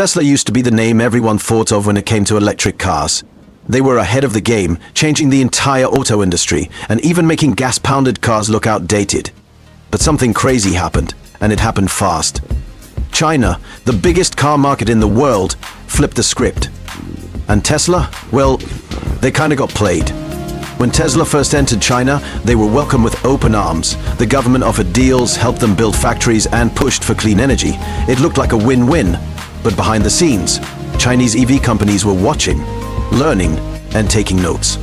Tesla used to be the name everyone thought of when it came to electric cars. They were ahead of the game, changing the entire auto industry, and even making gas-powered cars look outdated. But something crazy happened, and it happened fast. China, the biggest car market in the world, flipped the script. And Tesla? Well, they kinda got played. When Tesla first entered China, they were welcomed with open arms. The government offered deals, helped them build factories, and pushed for clean energy. It looked like a win-win. But behind the scenes, Chinese EV companies were watching, learning, and taking notes.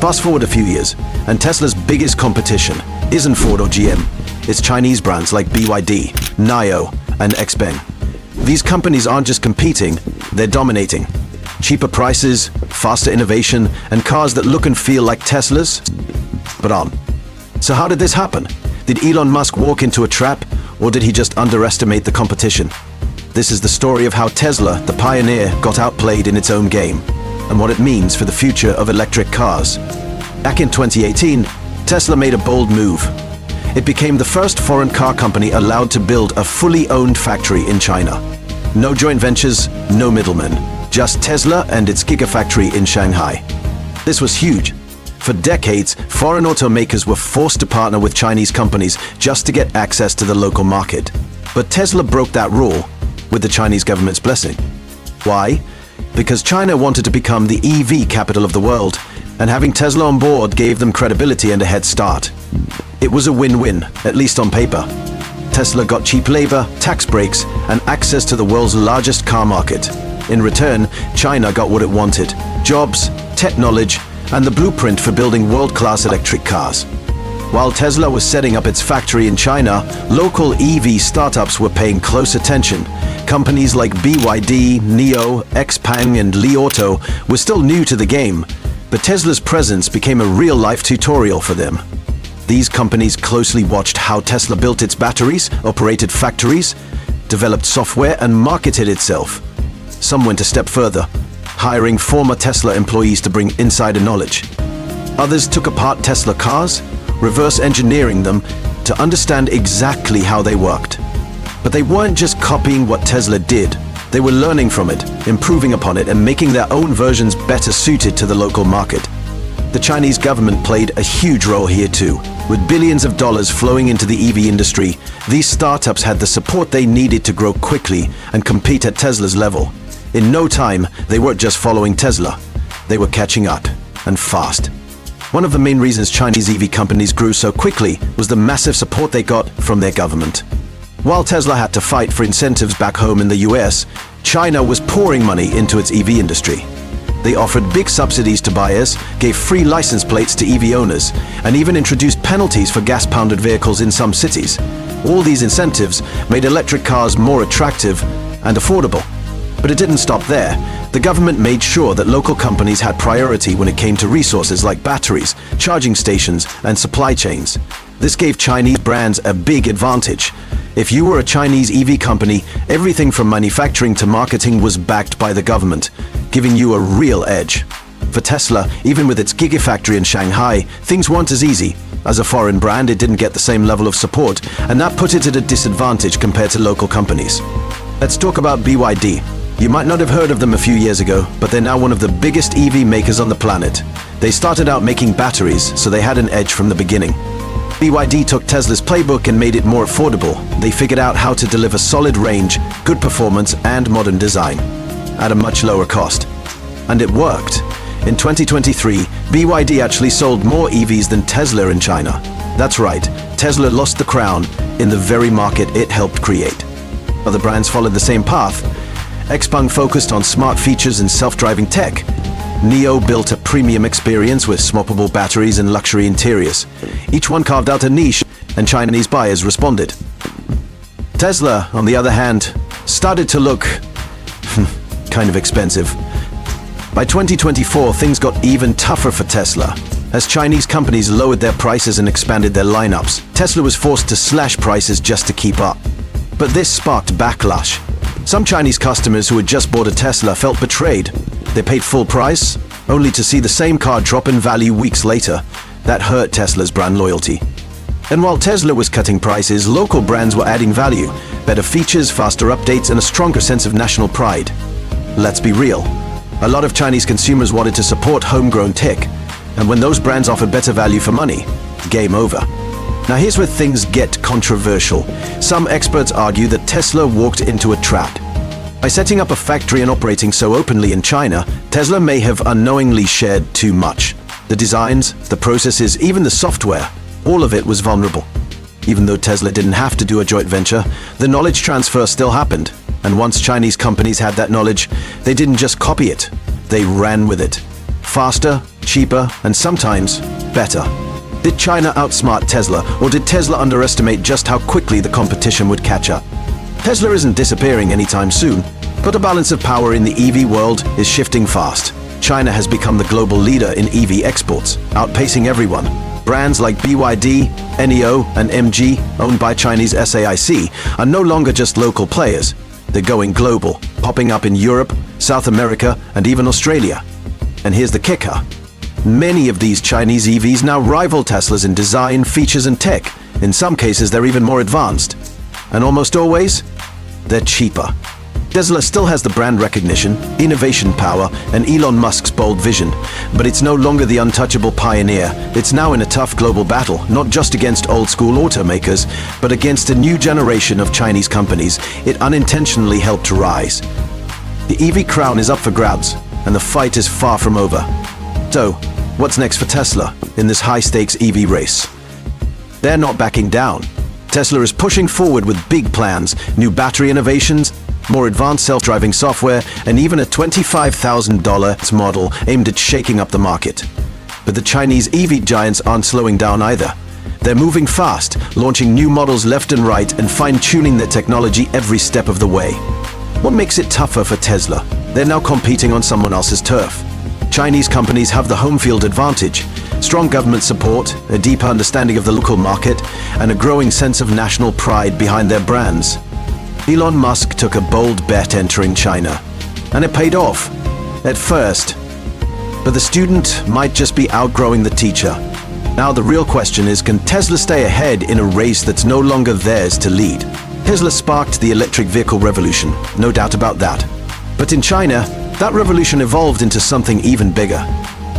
Fast forward a few years, and Tesla's biggest competition isn't Ford or GM. It's Chinese brands like BYD, NIO, and Xpeng. These companies aren't just competing, they're dominating. Cheaper prices, faster innovation, and cars that look and feel like Teslas, but aren't. So how did this happen? Did Elon Musk walk into a trap, or did he just underestimate the competition? This is the story of how Tesla, the pioneer, got outplayed in its own game, and what it means for the future of electric cars. Back in 2018, Tesla made a bold move. It became the first foreign car company allowed to build a fully owned factory in China. No joint ventures, no middlemen. Just Tesla and its Gigafactory in Shanghai. This was huge. For decades, foreign automakers were forced to partner with Chinese companies just to get access to the local market. But Tesla broke that rule with the Chinese government's blessing. Why? Because China wanted to become the EV capital of the world, and having Tesla on board gave them credibility and a head start. It was a win-win, at least on paper. Tesla got cheap labor, tax breaks, and access to the world's largest car market. In return, China got what it wanted: jobs, tech knowledge, and the blueprint for building world-class electric cars. While Tesla was setting up its factory in China, local EV startups were paying close attention. Companies like BYD, NIO, Xpeng, and Li Auto were still new to the game, but Tesla's presence became a real-life tutorial for them. These companies closely watched how Tesla built its batteries, operated factories, developed software, and marketed itself. Some went a step further, hiring former Tesla employees to bring insider knowledge. Others took apart Tesla cars, reverse engineering them to understand exactly how they worked. But they weren't just copying what Tesla did. They were learning from it, improving upon it, and making their own versions better suited to the local market. The Chinese government played a huge role here too. With billions of dollars flowing into the EV industry, these startups had the support they needed to grow quickly and compete at Tesla's level. In no time, they weren't just following Tesla. They were catching up, and fast. One of the main reasons Chinese EV companies grew so quickly was the massive support they got from their government. While Tesla had to fight for incentives back home in the US, China was pouring money into its EV industry. They offered big subsidies to buyers, gave free license plates to EV owners, and even introduced penalties for gas-powered vehicles in some cities. All these incentives made electric cars more attractive and affordable. But it didn't stop there. The government made sure that local companies had priority when it came to resources like batteries, charging stations, and supply chains. This gave Chinese brands a big advantage. If you were a Chinese EV company, everything from manufacturing to marketing was backed by the government, giving you a real edge. For Tesla, even with its Gigafactory in Shanghai, things weren't as easy. As a foreign brand, it didn't get the same level of support, and that put it at a disadvantage compared to local companies. Let's talk about BYD. You might not have heard of them a few years ago, but they're now one of the biggest EV makers on the planet. They started out making batteries, so they had an edge from the beginning. BYD took Tesla's playbook and made it more affordable. They figured out how to deliver solid range, good performance, and modern design at a much lower cost. And it worked. In 2023, BYD actually sold more EVs than Tesla in China. That's right, Tesla lost the crown in the very market it helped create. Other brands followed the same path. Xpeng focused on smart features and self-driving tech. NIO built a premium experience with swappable batteries and luxury interiors. Each one carved out a niche, and Chinese buyers responded. Tesla, on the other hand, started to look kind of expensive. By 2024, things got even tougher for Tesla. As Chinese companies lowered their prices and expanded their lineups, Tesla was forced to slash prices just to keep up. But this sparked backlash. Some Chinese customers who had just bought a Tesla felt betrayed. They paid full price, only to see the same car drop in value weeks later. That hurt Tesla's brand loyalty. And while Tesla was cutting prices, local brands were adding value, better features, faster updates, and a stronger sense of national pride. Let's be real. A lot of Chinese consumers wanted to support homegrown tech, and when those brands offered better value for money, game over. Now here's where things get controversial. Some experts argue that Tesla walked into a trap. By setting up a factory and operating so openly in China, Tesla may have unknowingly shared too much. The designs, the processes, even the software, all of it was vulnerable. Even though Tesla didn't have to do a joint venture, the knowledge transfer still happened. And once Chinese companies had that knowledge, they didn't just copy it, they ran with it. Faster, cheaper, and sometimes better. Did China outsmart Tesla, or did Tesla underestimate just how quickly the competition would catch up? Tesla isn't disappearing anytime soon, but the balance of power in the EV world is shifting fast. China has become the global leader in EV exports, outpacing everyone. Brands like BYD, NEO, and MG, owned by Chinese SAIC, are no longer just local players. They're going global, popping up in Europe, South America, and even Australia. And here's the kicker. Many of these Chinese EVs now rival Teslas in design, features, and tech. In some cases, they're even more advanced. And almost always, they're cheaper. Tesla still has the brand recognition, innovation power, and Elon Musk's bold vision, but it's no longer the untouchable pioneer. It's now in a tough global battle, not just against old-school automakers, but against a new generation of Chinese companies it unintentionally helped to rise. The EV crown is up for grabs, and the fight is far from over. So, what's next for Tesla in this high-stakes EV race? They're not backing down. Tesla is pushing forward with big plans, new battery innovations, more advanced self-driving software, and even a $25,000 model aimed at shaking up the market. But the Chinese EV giants aren't slowing down either. They're moving fast, launching new models left and right and fine-tuning their technology every step of the way. What makes it tougher for Tesla? They're now competing on someone else's turf. Chinese companies have the home field advantage, strong government support, a deeper understanding of the local market, and a growing sense of national pride behind their brands. Elon Musk took a bold bet entering China, and it paid off, at first. But the student might just be outgrowing the teacher. Now the real question is, can Tesla stay ahead in a race that's no longer theirs to lead? Tesla sparked the electric vehicle revolution, no doubt about that. But in China, that revolution evolved into something even bigger.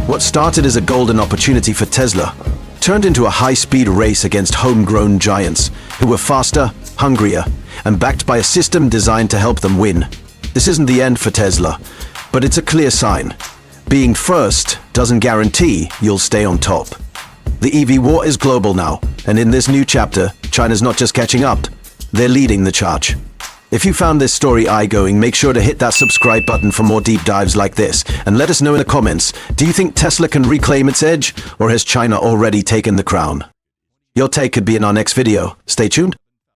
What started as a golden opportunity for Tesla turned into a high-speed race against homegrown giants who were faster, hungrier, and backed by a system designed to help them win. This isn't the end for Tesla, but it's a clear sign. Being first doesn't guarantee you'll stay on top. The EV war is global now, and in this new chapter, China's not just catching up, they're leading the charge. If you found this story eye-going, make sure to hit that subscribe button for more deep dives like this, and let us know in the comments, do you think Tesla can reclaim its edge, or has China already taken the crown? Your take could be in our next video. Stay tuned.